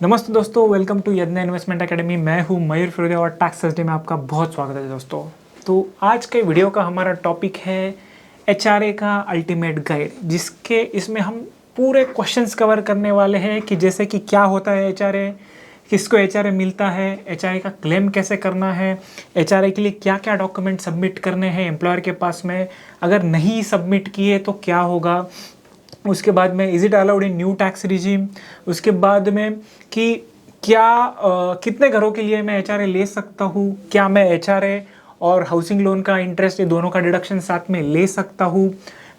नमस्ते दोस्तों, welcome to यज्ञ इन्वेस्टमेंट एकेडमी। मैं हूं मयूर फिरोदिया और टैक्स थर्सडे में आपका बहुत स्वागत है दोस्तों। तो आज के वीडियो का हमारा टॉपिक है एचआरए का अल्टीमेट गाइड, जिसके इसमें हम पूरे क्वेश्चंस कवर करने वाले हैं कि जैसे कि क्या होता है एचआरए, किसको एचआरए मिलता है, एचआरए का क्लेम कैसे करना है, एचआरए के लिए क्या क्या डॉक्यूमेंट सबमिट करने हैं एम्प्लॉयर के पास में, अगर नहीं सबमिट किए तो क्या होगा, उसके बाद में is it allowed in new tax regime, उसके बाद में कि क्या कितने घरों के लिए मैं एचआरए ले सकता हूँ, क्या मैं एचआरए और हाउसिंग लोन का इंटरेस्ट ये दोनों का डिडक्शन साथ में ले सकता हूँ,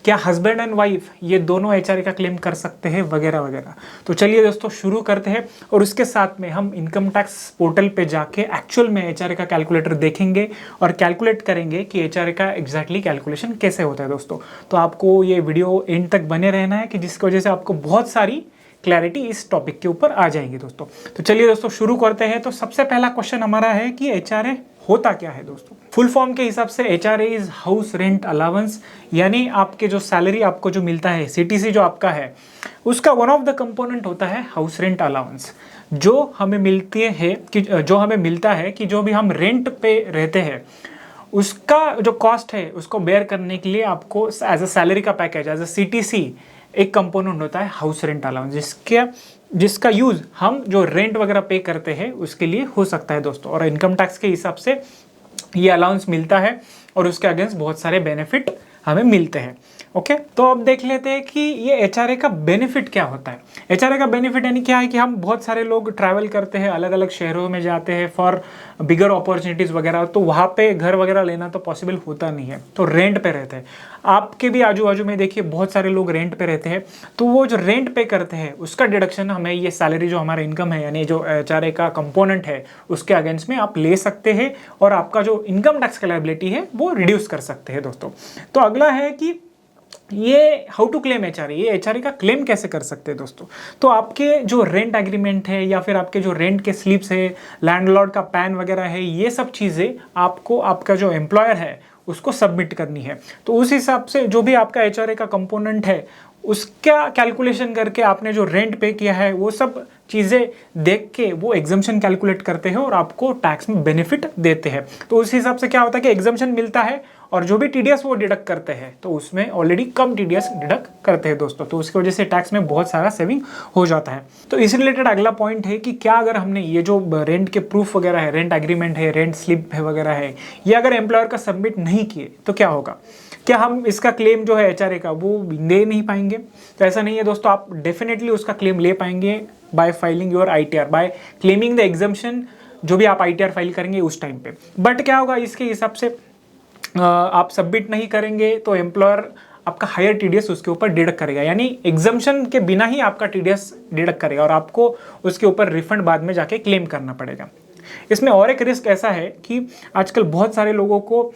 क्या हस्बैंड एंड वाइफ ये दोनों एचआरए का क्लेम कर सकते हैं, वगैरह वगैरह। तो चलिए दोस्तों शुरू करते हैं और उसके साथ में हम इनकम टैक्स पोर्टल पे जाके एक्चुअल में एचआरए का कैलकुलेटर देखेंगे और कैलकुलेट करेंगे कि एचआरए का एग्जैक्टली कैलकुलेशन कैसे होता है दोस्तों। तो आपको ये वीडियो एंड तक बने रहना है कि जिसकी वजह से आपको बहुत सारी क्लैरिटी इस टॉपिक के ऊपर आ जाएंगी दोस्तों। तो चलिए दोस्तों शुरू करते हैं। तो सबसे पहला क्वेश्चन हमारा है कि एचआरए होता क्या है दोस्तों। फुल फॉर्म के हिसाब से HRA is house rent allowance, यानी आपके जो सैलरी आपको जो मिलता है, सीटीसी जो आपका है, उसका वन ऑफ द कंपोनेंट होता है हाउस रेंट अलाउंस, जो हमें मिलती है कि जो हमें मिलता है कि जो भी हम रेंट पे रहते हैं उसका जो कॉस्ट है उसको बेयर करने के लिए आपको एज अ सैलरी का पैकेज, एज अ सीटीसी एक कंपोनेंट होता है हाउस रेंट अलाउंस, जिसका यूज हम जो रेंट वगैरह पे करते हैं उसके लिए हो सकता है दोस्तों। और इनकम टैक्स के हिसाब से ये अलाउंस मिलता है और उसके अगेंस्ट बहुत सारे बेनिफिट हमें मिलते हैं। ओके, तो अब देख लेते हैं कि ये एचआरए का बेनिफिट क्या होता है। एचआरए का बेनिफिट यानी क्या है कि हम बहुत सारे लोग ट्रैवल करते हैं, अलग अलग शहरों में जाते हैं फॉर बिगर अपॉर्चुनिटीज़ वगैरह, तो वहाँ पे घर वगैरह लेना तो पॉसिबल होता नहीं है, तो रेंट पे रहते हैं। आपके भी आजू बाजू में देखिए बहुत सारे लोग रेंट पे रहते हैं, तो वो जो रेंट पे करते हैं उसका डिडक्शन हमें ये सैलरी जो हमारा इनकम है यानी जो एचआरए का कंपोनेंट है उसके अगेंस्ट में आप ले सकते हैं और आपका जो इनकम टैक्स का लायबिलिटी है वो रिड्यूस कर सकते हैं दोस्तों। तो अगला है कि ये हाउ टू क्लेम एचआरए, ये एचआरए का क्लेम कैसे कर सकते हैं दोस्तों। तो आपके जो रेंट एग्रीमेंट है या फिर आपके जो रेंट के स्लिप्स है, लैंडलॉर्ड का पैन वगैरह है, ये सब चीज़ें आपको आपका जो एम्प्लॉयर है उसको सबमिट करनी है। तो उस हिसाब से जो भी आपका एचआरए का कंपोनेंट है उसका कैलकुलेशन करके आपने जो रेंट पे किया है वो सब चीज़ें देख के वो एग्जम्पशन कैलकुलेट करते हैं और आपको टैक्स में बेनिफिट देते हैं। तो उस हिसाब से क्या होता है कि एग्जम्पशन मिलता है और जो भी टीडीएस वो डिडक्ट करते हैं तो उसमें ऑलरेडी कम टीडीएस डिडक्ट करते हैं दोस्तों, तो उसकी वजह से टैक्स में बहुत सारा सेविंग हो जाता है। तो इस रिलेटेड अगला पॉइंट है कि क्या अगर हमने ये जो रेंट के प्रूफ वगैरह है, रेंट एग्रीमेंट है, रेंट स्लिप है वगैरह है, ये अगर एम्प्लॉयर का सबमिट नहीं किए तो क्या होगा, क्या हम इसका क्लेम जो है एचआरए का वो ले नहीं पाएंगे? तो ऐसा नहीं है दोस्तों, आप डेफिनेटली उसका क्लेम ले पाएंगे by filing your ITR, by claiming the exemption जो भी आप आईटीआर फाइल करेंगे उस टाइम पे। बट क्या होगा, इसके हिसाब से आप सबमिट नहीं करेंगे तो एम्प्लॉयर आपका हायर टीडीएस उसके ऊपर डिडक्ट करेगा, यानी एग्जम्पशन के बिना ही आपका टीडीएस डिडक्ट करेगा और आपको उसके ऊपर रिफंड बाद में जाके क्लेम करना पड़ेगा। इसमें और एक रिस्क ऐसा है कि आजकल बहुत सारे लोगों को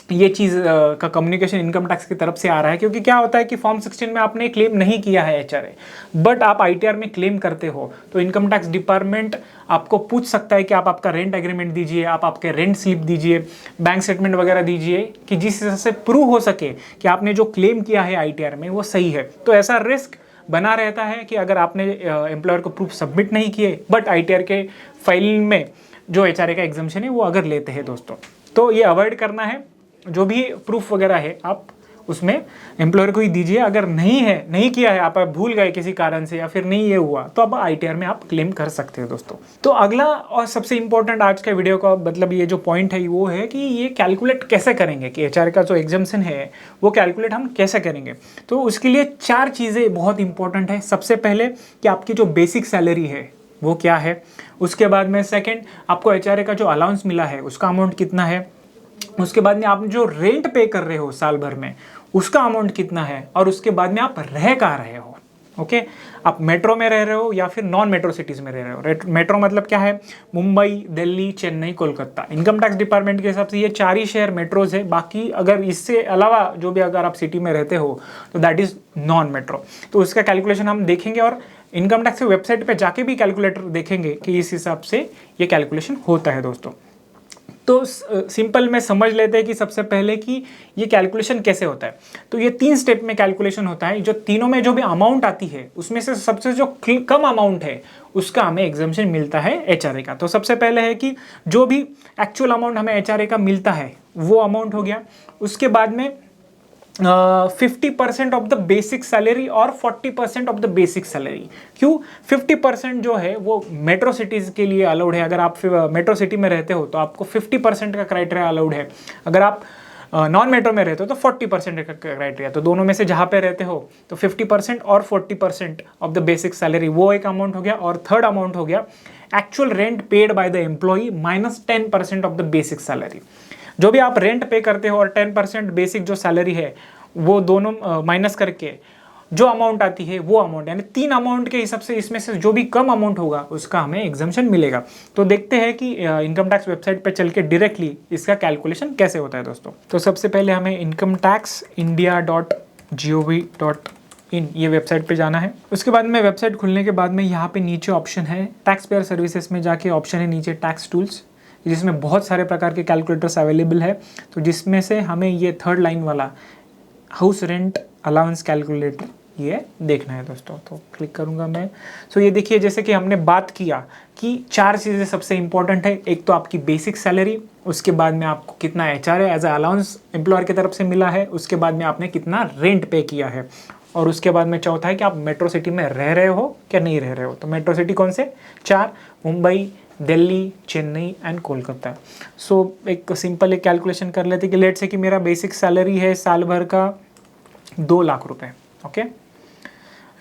ये चीज़ का कम्युनिकेशन इनकम टैक्स की तरफ से आ रहा है, क्योंकि क्या होता है कि फॉर्म 16 में आपने क्लेम नहीं किया है एचआरए, बट आप आईटीआर में क्लेम करते हो तो इनकम टैक्स डिपार्टमेंट आपको पूछ सकता है कि आप आपका रेंट एग्रीमेंट दीजिए, आप आपके रेंट स्लिप दीजिए, बैंक स्टेटमेंट वगैरह दीजिए, कि जिस हिसाब से प्रूव हो सके कि आपने जो क्लेम किया है आईटीआर में वो सही है। तो ऐसा रिस्क बना रहता है कि अगर आपने एम्प्लॉयर को प्रूफ सबमिट नहीं किए बट आईटीआर के फाइलिंग में जो एचआरए का एग्जम्पशन है वो अगर लेते हैं दोस्तों, तो ये अवॉइड करना है। जो भी प्रूफ वगैरह है आप उसमें एम्प्लॉयर को ही दीजिए। अगर नहीं किया है, आप भूल गए किसी कारण से या फिर नहीं ये हुआ, तो अब आईटीआर में आप क्लेम कर सकते हो दोस्तों। तो अगला और सबसे इंपॉर्टेंट आज के वीडियो का मतलब ये जो पॉइंट है वो है कि ये कैलकुलेट कैसे करेंगे, कि एचआरए का जो एग्जम्पशन है वो कैलकुलेट हम कैसे करेंगे। तो उसके लिए 4 चीज़ें बहुत इंपॉर्टेंट है। सबसे पहले कि आपकी जो बेसिक सैलरी है वो क्या है, उसके बाद में सेकेंड आपको एचआरए का जो अलाउंस मिला है उसका अमाउंट कितना है, उसके बाद में आप जो रेंट पे कर रहे हो साल भर में उसका अमाउंट कितना है, और उसके बाद में आप रह कहाँ रहे हो। ओके, आप मेट्रो में रह रहे हो या फिर नॉन मेट्रो सिटीज़ में रह रहे हो। मेट्रो मतलब क्या है, Mumbai, Delhi, Chennai, Kolkata. Income tax department के हिसाब से ये 4 ही शहर मेट्रोज है, बाकी अगर इससे अलावा जो भी अगर आप सिटी में रहते हो तो दैट इज़ नॉन मेट्रो। तो उसका कैलकुलेशन हम देखेंगे और इनकम टैक्स की वेबसाइट पे जाके भी कैलकुलेटर देखेंगे कि इस हिसाब से ये कैलकुलेशन होता है दोस्तों। तो सिंपल में समझ लेते हैं कि सबसे पहले कि ये कैलकुलेशन कैसे होता है। तो ये 3 स्टेप में कैलकुलेशन होता है। जो तीनों में जो भी अमाउंट आती है उसमें से सबसे जो कम अमाउंट है उसका हमें एग्जम्पशन मिलता है एचआरए का। तो सबसे पहले है कि जो भी एक्चुअल अमाउंट हमें एचआरए का मिलता है वो अमाउंट हो गया। उसके बाद में 50% ऑफ द बेसिक सैलरी और 40% ऑफ द बेसिक सैलरी। क्यों 50% जो है वो मेट्रो सिटीज के लिए अलाउड है। अगर आप मेट्रो सिटी में रहते हो तो आपको 50% का क्राइटेरिया अलाउड है। अगर आप नॉन मेट्रो में रहते हो तो 40% का क्राइटेरिया। तो दोनों में से जहाँ पे रहते हो तो 50% और 40% ऑफ द बेसिक सैलरी, वो एक अमाउंट हो गया। और थर्ड अमाउंट हो गया actual rent paid by the employee minus 10% of the basic salary. जो भी आप रेंट पे करते हो और 10% बेसिक जो सैलरी है वो दोनों माइनस करके जो अमाउंट आती है वो अमाउंट, यानी 3 अमाउंट के हिसाब से इसमें से जो भी कम अमाउंट होगा उसका हमें एग्जम्पशन मिलेगा। तो देखते हैं कि इनकम टैक्स वेबसाइट पे चल के डायरेक्टली इसका कैलकुलेशन कैसे होता है दोस्तों। तो सबसे पहले हमें incometaxindia.gov.in ये वेबसाइट पे जाना है। उसके बाद में वेबसाइट खुलने के बाद में यहाँ पे नीचे ऑप्शन है टैक्स पेयर सर्विसेज में जाके ऑप्शन है नीचे टैक्स टूल्स, जिसमें बहुत सारे प्रकार के कैलकुलेटर्स अवेलेबल है। तो जिसमें से हमें ये थर्ड लाइन वाला हाउस रेंट अलाउंस कैलकुलेटर ये देखना है दोस्तों। तो क्लिक करूंगा मैं। सो ये देखिए, जैसे कि हमने बात किया कि 4 चीज़ें सबसे इंपॉर्टेंट है। एक तो आपकी बेसिक सैलरी, उसके बाद में आपको कितना HRA as a allowance employer की तरफ से मिला है, उसके बाद में आपने कितना रेंट पे किया है, और उसके बाद में चौथा है कि आप मेट्रो सिटी में रह रहे हो क्या नहीं रह रहे हो। तो मेट्रो सिटी कौन से 4, मुंबई, दिल्ली, चेन्नई एंड कोलकाता। सो एक सिंपल एक कैलकुलेशन कर लेते कि लेट से कि मेरा बेसिक सैलरी है साल भर का 2 लाख रुपए। Okay,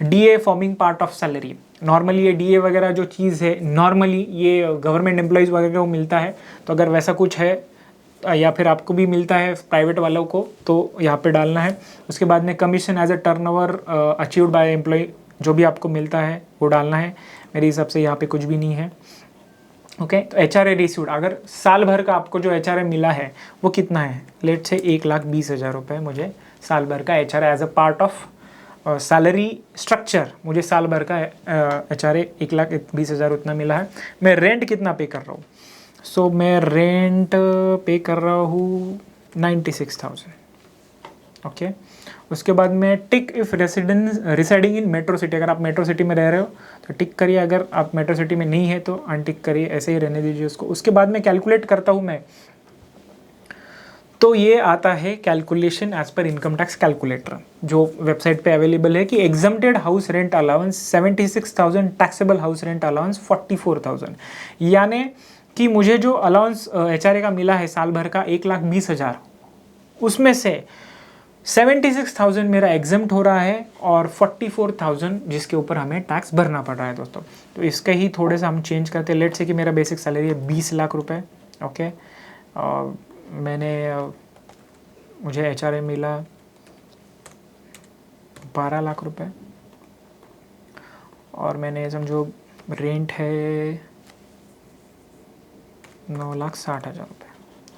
DA forming part of salary. Normally ये डीए वगैरह जो चीज़ है नॉर्मली ये गवर्नमेंट एम्प्लॉयज़ वगैरह को मिलता है। तो अगर वैसा कुछ है या फिर आपको भी मिलता है प्राइवेट वालों को तो यहाँ पे डालना है। उसके बाद में commission as a turnover achieved by employee, जो भी आपको मिलता है वो डालना है। मेरे हिसाब से यहाँ पे कुछ भी नहीं है। ओके, तो एचआरए रिसीव्ड, अगर साल भर का आपको जो एचआरए मिला है वो कितना है, लेट से 1,20,000 रुपये मुझे साल भर का HRA as a part of salary structure, मुझे साल भर का एचआरए 1,20,000 उतना मिला है। मैं रेंट कितना पे कर रहा हूँ, सो मैं रेंट पे कर रहा हूँ 96,000। ओके, उसके बाद में टिक if residing in metro city, अगर आप मेट्रो सिटी में रह रहे हो तो टिक करिए, अगर आप मेट्रो सिटी में नहीं है तो अनटिक करिए, ऐसे ही रहने दीजिए उसको। उसके बाद में कैलकुलेट करता हूँ मैं, तो ये आता है calculation as per income tax calculator जो वेबसाइट पे अवेलेबल है कि exempted house rent allowance 76,000, taxable house rent allowance 44,000। यानी कि मुझे जो अलाउंस एचआरए का मिला है साल भर का 1,20,000, उसमें से 76,000 मेरा एग्जम्प्ट हो रहा है और 44,000 जिसके ऊपर हमें टैक्स भरना पड़ रहा है दोस्तों। तो इसका ही थोड़े सा हम चेंज करते हैं। लेट से कि मेरा बेसिक सैलरी है 20 लाख रुपए। ओके, मुझे एचआरए मिला 12 लाख रुपए और मैंने समझो रेंट है 9,60,000 रुपये।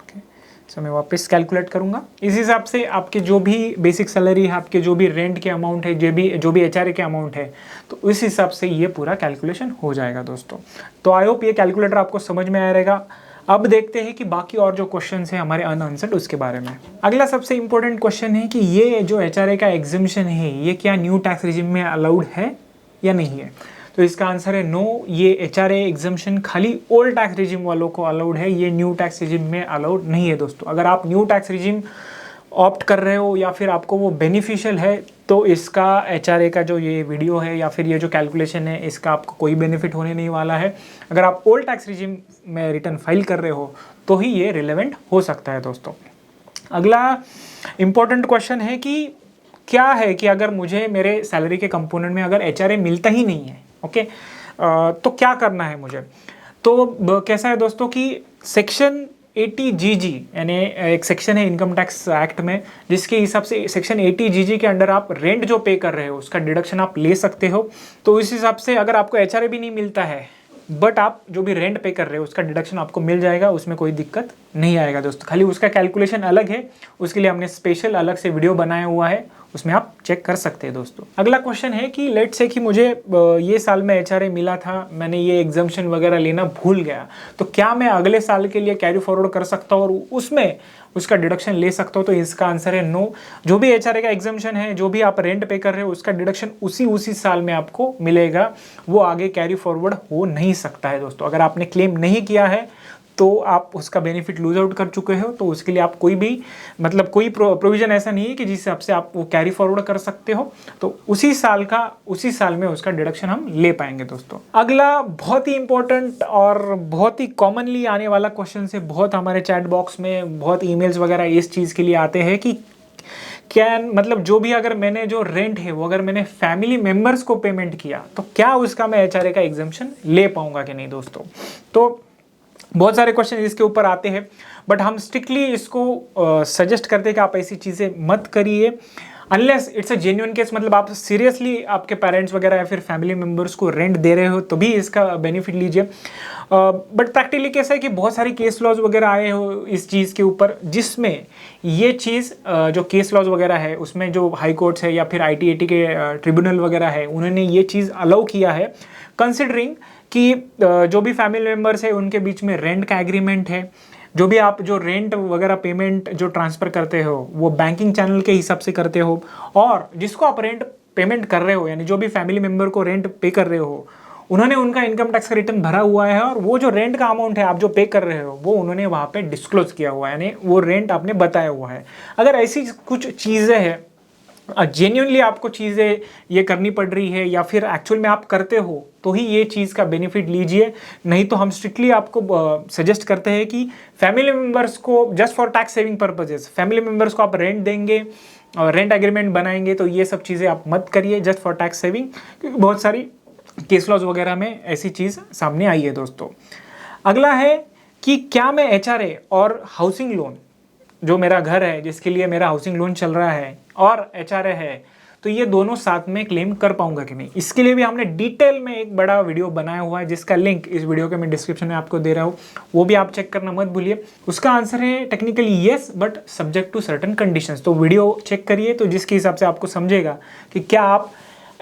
ओके, सो मैं वापस कैलकुलेट करूँगा इस हिसाब से। आपके जो भी बेसिक सैलरी है, आपके जो भी रेंट के अमाउंट है, जो भी एचआरए के अमाउंट है, तो उस हिसाब से ये पूरा कैलकुलेशन हो जाएगा दोस्तों। तो आई होप ये कैलकुलेटर आपको समझ में आया रहेगा। अब देखते हैं कि बाकी और जो क्वेश्चन है हमारे अनआंसर्ड उसके बारे में। अगला सबसे इंपॉर्टेंट क्वेश्चन है कि ये जो एचआरए का एग्जम्पशन है ये क्या न्यू टैक्स रिजिम में अलाउड है या नहीं है। तो इसका आंसर है नो। ये एचआरए एग्जम्पशन खाली ओल्ड टैक्स रिजिम वालों को अलाउड है, ये न्यू टैक्स रिजिम में अलाउड नहीं है दोस्तों। अगर आप न्यू टैक्स रिजिम ऑप्ट कर रहे हो या फिर आपको वो बेनिफिशियल है तो इसका एचआरए का जो ये वीडियो है या फिर ये जो कैलकुलेशन है इसका आपको कोई बेनिफिट होने नहीं वाला है। अगर आप ओल्ड टैक्स रिजिम में रिटर्न फाइल कर रहे हो तो ही ये रिलेवेंट हो सकता है दोस्तों। अगला इम्पोर्टेंट क्वेश्चन है कि क्या है कि अगर मुझे मेरे सैलरी के कंपोनेंट में अगर एचआरए मिलता ही नहीं है, ओके, तो क्या करना है मुझे। तो कैसा है दोस्तों कि सेक्शन 80GG यानी एक सेक्शन है इनकम टैक्स एक्ट में, जिसके हिसाब से सेक्शन 80GG के अंडर आप रेंट जो पे कर रहे हो उसका डिडक्शन आप ले सकते हो। तो इस हिसाब से अगर आपको एचआरए भी नहीं मिलता है बट आप जो भी रेंट पे कर रहे हो उसका डिडक्शन आपको मिल जाएगा, उसमें कोई दिक्कत नहीं आएगा दोस्तों। खाली उसका कैलकुलेशन अलग है, उसके लिए हमने स्पेशल अलग से वीडियो बनाया हुआ है, उसमें आप चेक कर सकते हैं दोस्तों। अगला क्वेश्चन है कि लेट्स से कि मुझे ये साल में एचआरए मिला था, मैंने ये एग्जाम्शन वगैरह लेना भूल गया, तो क्या मैं अगले साल के लिए कैरी फॉरवर्ड कर सकता हूँ और उसमें उसका डिडक्शन ले सकता हूँ? तो इसका आंसर है नो। जो भी एचआरए का एग्जाम्शन है, जो भी आप रेंट पे कर रहे हो, उसका डिडक्शन उसी साल में आपको मिलेगा, वो आगे कैरी फॉरवर्ड हो नहीं सकता है दोस्तों। अगर आपने क्लेम नहीं किया है तो आप उसका बेनिफिट लूज आउट कर चुके हो, तो उसके लिए आप कोई भी मतलब कोई प्रोविजन ऐसा नहीं है कि जिस हिसाब से आप वो कैरी फॉरवर्ड कर सकते हो, तो उसी साल में उसका डिडक्शन हम ले पाएंगे दोस्तों। अगला बहुत ही इंपॉर्टेंट और बहुत ही कॉमनली आने वाला क्वेश्चन है, बहुत हमारे चैट बॉक्स में बहुत ईमेल्स वगैरह इस चीज़ के लिए आते हैं कि क्या मतलब जो भी अगर मैंने जो रेंट है वो अगर मैंने फैमिली मेम्बर्स को पेमेंट किया तो क्या उसका मैं एचआरए का एग्जाम्शन ले पाऊंगा कि नहीं दोस्तों। तो बहुत सारे क्वेश्चन इसके ऊपर आते हैं, बट हम स्ट्रिक्टली इसको सजेस्ट करते हैं कि आप ऐसी चीज़ें मत करिए unless it's a genuine case, मतलब आप सीरियसली आपके पेरेंट्स वगैरह या फिर फैमिली मेम्बर्स को रेंट दे रहे हो तो भी इसका बेनिफिट लीजिए। बट प्रैक्टिकली कैसा है कि बहुत सारी केस लॉज वगैरह आए हो इस चीज़ के ऊपर, जिसमें ये चीज़ जो केस लॉज वगैरह है उसमें जो हाई कोर्ट्स है या फिर आईटीएटी के ट्रिब्यूनल वगैरह है, उन्होंने ये चीज़ अलाउ किया है कंसिडरिंग कि जो भी फैमिली मेम्बर्स है उनके बीच में रेंट का एग्रीमेंट है, जो भी आप जो रेंट वगैरह पेमेंट जो ट्रांसफ़र करते हो वो बैंकिंग चैनल के हिसाब से करते हो, और जिसको आप रेंट पेमेंट कर रहे हो यानी जो भी फैमिली मेम्बर को रेंट पे कर रहे हो उन्होंने उनका इनकम टैक्स का रिटर्न भरा हुआ है, और वो जो रेंट का अमाउंट है आप जो पे कर रहे हो वो उन्होंने वहाँ पे डिस्क्लोज किया हुआ है, यानी वो रेंट आपने बताया हुआ है। अगर ऐसी कुछ चीज़ें हैं, जेन्युइनली आपको चीज़ें ये करनी पड़ रही है या फिर एक्चुअल में आप करते हो तो ही ये चीज़ का बेनिफिट लीजिए, नहीं तो हम स्ट्रिक्टली आपको सजेस्ट करते हैं कि फैमिली मेम्बर्स को just for tax saving purposes family members को आप रेंट देंगे और रेंट एग्रीमेंट बनाएंगे तो ये सब चीज़ें आप मत करिए जस्ट फॉर टैक्स सेविंग, क्योंकि बहुत सारी केस लॉज वगैरह में ऐसी चीज़ सामने आई है दोस्तों। अगला है कि क्या मैं एचआरए और हाउसिंग लोन, जो मेरा घर है जिसके लिए मेरा हाउसिंग लोन चल रहा है और एचआरए है, तो ये दोनों साथ में क्लेम कर पाऊंगा कि नहीं। इसके लिए भी हमने डिटेल में एक बड़ा वीडियो बनाया हुआ है जिसका लिंक इस वीडियो के मैं डिस्क्रिप्शन में आपको दे रहा हूँ, वो भी आप चेक करना मत भूलिए। उसका आंसर है technically yes but subject to certain conditions. तो वीडियो चेक करिए तो जिसके हिसाब से आपको समझेगा कि क्या आप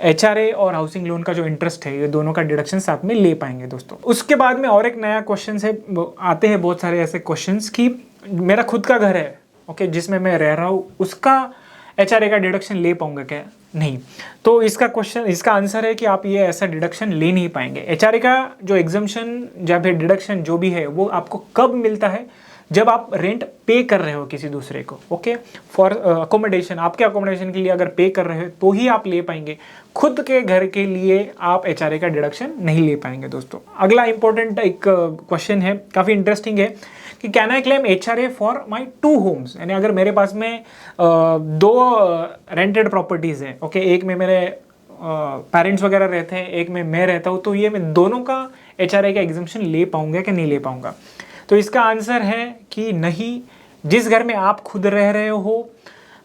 एचआरए और हाउसिंग लोन का जो इंटरेस्ट है ये दोनों का डिडक्शन साथ में ले पाएंगे दोस्तों। उसके बाद में और एक नया क्वेश्चन है, आते हैं बहुत सारे ऐसे क्वेश्चंस कि मेरा खुद का घर है ओके जिसमें मैं रह रहा हूँ, उसका एचआरए का डिडक्शन ले पाऊंगा क्या? नहीं। तो इसका आंसर है कि आप ये ऐसा डिडक्शन ले नहीं पाएंगे। एचआरए का जो एग्जम्पशन या फिर डिडक्शन जो भी है वो आपको कब मिलता है? जब आप रेंट पे कर रहे हो किसी दूसरे को, ओके, फॉर अकोमोडेशन, आपके अकोमोडेशन के लिए अगर पे कर रहे हो तो ही आप ले पाएंगे। खुद के घर के लिए आप एचआरए का डिडक्शन नहीं ले पाएंगे दोस्तों। अगला इंपॉर्टेंट एक क्वेश्चन है, काफ़ी इंटरेस्टिंग है कि can I claim HRA for my 2 homes, यानी अगर मेरे पास में 2 रेंटेड प्रॉपर्टीज़ हैं, ओके, एक में मेरे पेरेंट्स वगैरह रहते हैं, एक में मैं रहता हूँ, तो ये मैं दोनों का एचआरए का एग्जम्पशन ले पाऊंगा कि नहीं ले पाऊंगा? तो इसका आंसर है कि नहीं। जिस घर में आप खुद रह रहे हो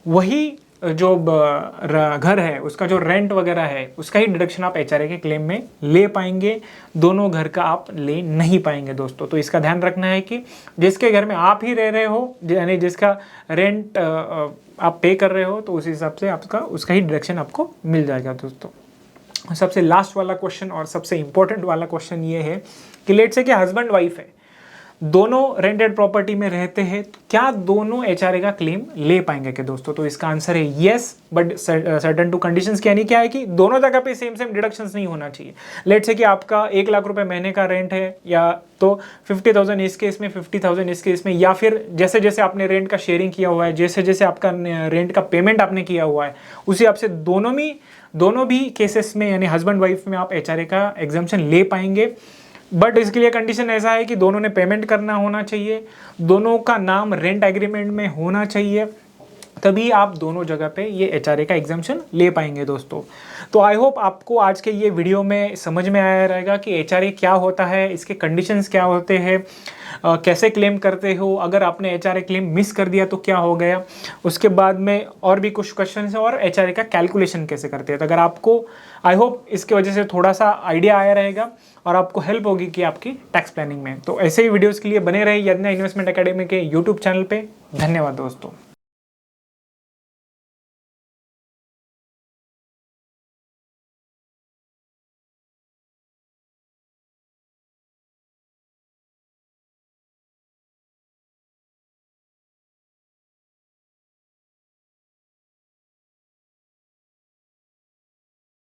वही जो घर है उसका जो रेंट वगैरह है उसका ही डिडक्शन आप एचआरए के क्लेम में ले पाएंगे, दोनों घर का आप ले नहीं पाएंगे दोस्तों। तो इसका ध्यान रखना है कि जिसके घर में आप ही रह रहे हो यानी जिसका रेंट आप पे कर रहे हो तो उस हिसाब से आपका उसका ही डिडक्शन आपको मिल जाएगा दोस्तों। सबसे लास्ट वाला क्वेश्चन और सबसे इंपॉर्टेंट वाला क्वेश्चन ये है कि लेट्स से कि हस्बैंड वाइफ है, दोनों रेंटेड प्रॉपर्टी में रहते हैं, तो क्या दोनों एचआरए का क्लेम ले पाएंगे क्या दोस्तों? तो इसका आंसर है yes but certain to conditions. यानी क्या है कि दोनों जगह पे सेम डिडक्शंस नहीं होना चाहिए। लेट्स से कि आपका 1 लाख रुपए महीने का रेंट है, या तो 50,000 इस केस में, 50,000 इस केस में, या फिर जैसे जैसे आपने रेंट का शेयरिंग किया हुआ है, जैसे जैसे आपका रेंट का पेमेंट आपने किया हुआ है, उसी हिसाब से दोनों भी केसेस में यानी हस्बैंड वाइफ में आप एचआरए का एग्जम्पशन ले पाएंगे। बट इसके लिए कंडीशन ऐसा है कि दोनों ने पेमेंट करना होना चाहिए, दोनों का नाम रेंट एग्रीमेंट में होना चाहिए, तभी आप दोनों जगह पे ये एचआरए का एग्जाम्शन ले पाएंगे दोस्तों। तो आई होप आपको आज के ये वीडियो में समझ में आया रहेगा कि एचआरए क्या होता है, इसके कंडीशंस क्या होते हैं, कैसे क्लेम करते हो, अगर आपने एचआरए क्लेम मिस कर दिया तो क्या हो गया, उसके बाद में और भी कुछ क्वेश्चन है और एचआरए का कैलकुलेशन कैसे करते हैं। तो अगर आपको आई होप इसके वजह से थोड़ा सा आइडिया आया रहेगा और आपको हेल्प होगी कि आपकी टैक्स प्लानिंग में। तो ऐसे ही वीडियोज़ के लिए बने रहे यज्ञ इन्वेस्टमेंट एकेडमी के यूट्यूब चैनल पर। धन्यवाद दोस्तों।